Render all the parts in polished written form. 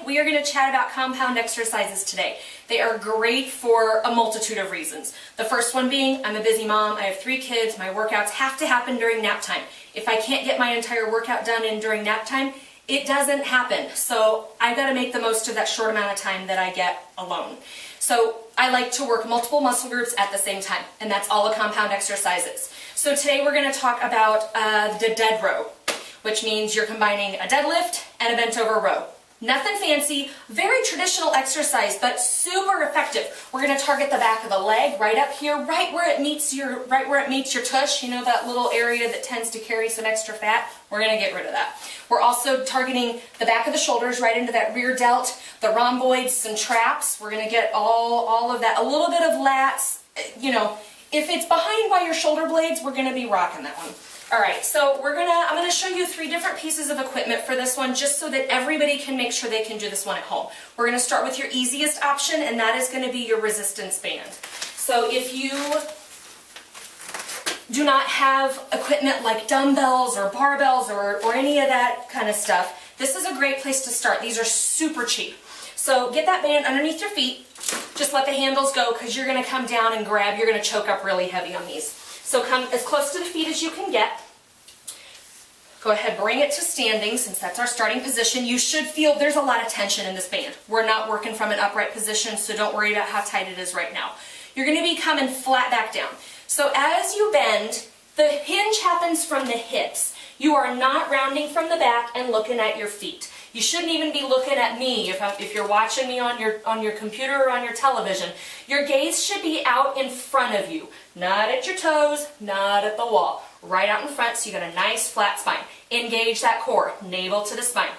we are going to chat about compound exercises today. They are great for a multitude of reasons. The first one being, I'm a busy mom, I have 3 kids, my workouts have to happen during nap time. If I can't get my entire workout done during nap time, it doesn't happen. So I've got to make the most of that short amount of time that I get alone. So I like to work multiple muscle groups at the same time, and that's all a compound exercise is. So today we're going to talk about the dead row, which means you're combining a deadlift and a bent over row. Nothing fancy, very traditional exercise, but super effective. We're going to target the back of the leg right up here, right where it meets your tush. You know, that little area that tends to carry some extra fat. We're going to get rid of that. We're also targeting the back of the shoulders, right into that rear delt, the rhomboids, some traps. We're going to get all of that. A little bit of lats. You know, if it's behind by your shoulder blades, we're going to be rocking that one. All right, so I'm gonna show you 3 different pieces of equipment for this one, just so that everybody can make sure they can do this one at home. We're gonna start with your easiest option, and that is gonna be your resistance band. So if you do not have equipment like dumbbells or barbells or any of that kind of stuff, this is a great place to start. These are super cheap. So get that band underneath your feet, just let the handles go, because you're gonna come down and grab, you're gonna choke up really heavy on these. So come as close to the feet as you can get. Go ahead, bring it to standing, since that's our starting position. You should feel there's a lot of tension in this band. We're not working from an upright position, so don't worry about how tight it is right now. You're going to be coming flat back down. So as you bend, the hinge happens from the hips. You are not rounding from the back and looking at your feet. You shouldn't even be looking at me if you're watching me on your computer or on your television. Your gaze should be out in front of you, not at your toes, not at the wall. Right out in front, so you got a nice flat spine. Engage that core, navel to the spine.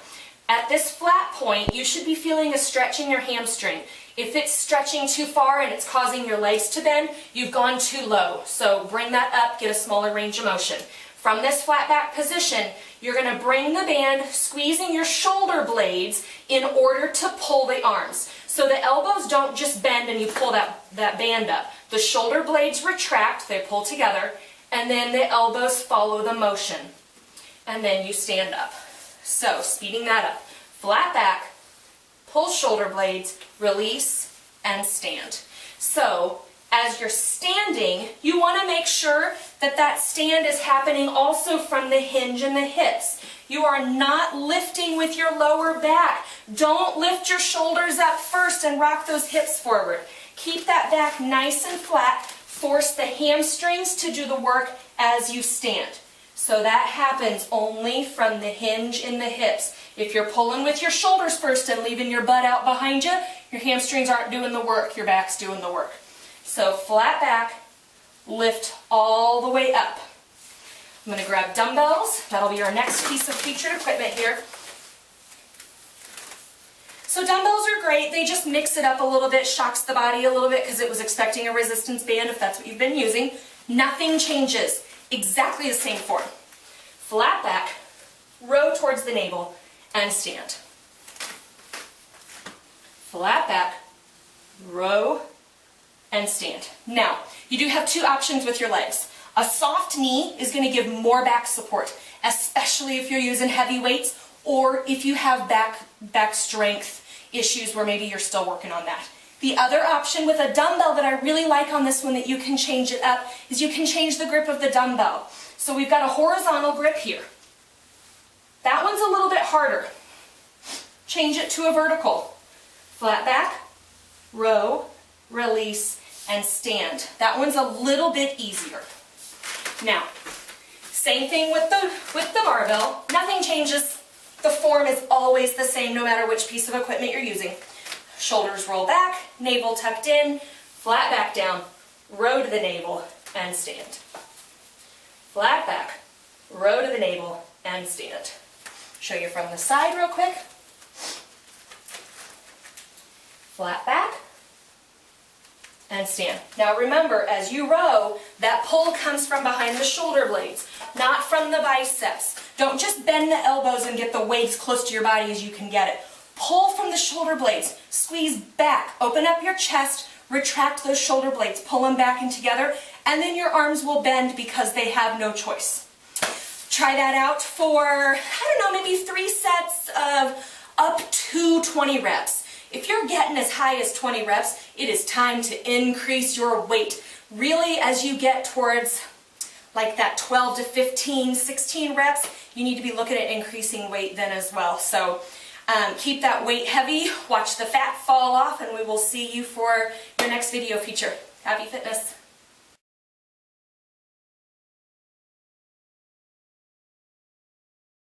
At this flat point, you should be feeling a stretch in your hamstring. If it's stretching too far and it's causing your legs to bend, you've gone too low. So bring that up, get a smaller range of motion. From this flat back position, you're going to bring the band, squeezing your shoulder blades in order to pull the arms. So the elbows don't just bend and you pull that band up. The shoulder blades retract, they pull together, and then the elbows follow the motion. And then you stand up. So speeding that up. Flat back, pull shoulder blades, release, and stand. So as you're standing, you want to make sure that that stand is happening also from the hinge and the hips. You are not lifting with your lower back. Don't lift your shoulders up first and rock those hips forward. Keep that back nice and flat. Force the hamstrings to do the work as you stand. So that happens only from the hinge in the hips. If you're pulling with your shoulders first and leaving your butt out behind you, your hamstrings aren't doing the work, your back's doing the work. So flat back, lift all the way up. I'm going to grab dumbbells. That'll be our next piece of featured equipment here. So dumbbells are great. They just mix it up a little bit, shocks the body a little bit because it was expecting a resistance band if that's what you've been using. Nothing changes. Exactly the same form. Flat back, row towards the navel, and stand. Flat back, row, and stand. Now, you do have 2 options with your legs. A soft knee is going to give more back support, especially if you're using heavy weights or if you have back strength issues where maybe you're still working on that. The other option with a dumbbell that I really like on this one that you can change it up is you can change the grip of the dumbbell. So we've got a horizontal grip here. That one's a little bit harder. Change it to a vertical. Flat back, row, release, and stand. That one's a little bit easier. Now, same thing with the barbell. Nothing changes. The form is always the same no matter which piece of equipment you're using. Shoulders roll back, navel tucked in, flat back down, row to the navel, and stand. Flat back, row to the navel, and stand. Show you from the side real quick. Flat back, and stand. Now remember, as you row, that pull comes from behind the shoulder blades, not from the biceps. Don't just bend the elbows and get the weight as close to your body as you can get it. Pull from the shoulder blades, squeeze back, open up your chest, retract those shoulder blades, pull them back and together, and then your arms will bend because they have no choice. Try that out for, I don't know, maybe 3 sets of up to 20 reps. If you're getting as high as 20 reps, it is time to increase your weight. Really, as you get towards like that 12 to 15, 16 reps, you need to be looking at increasing weight then as well. So keep that weight heavy, watch the fat fall off, and we will see you for your next video feature. Happy fitness.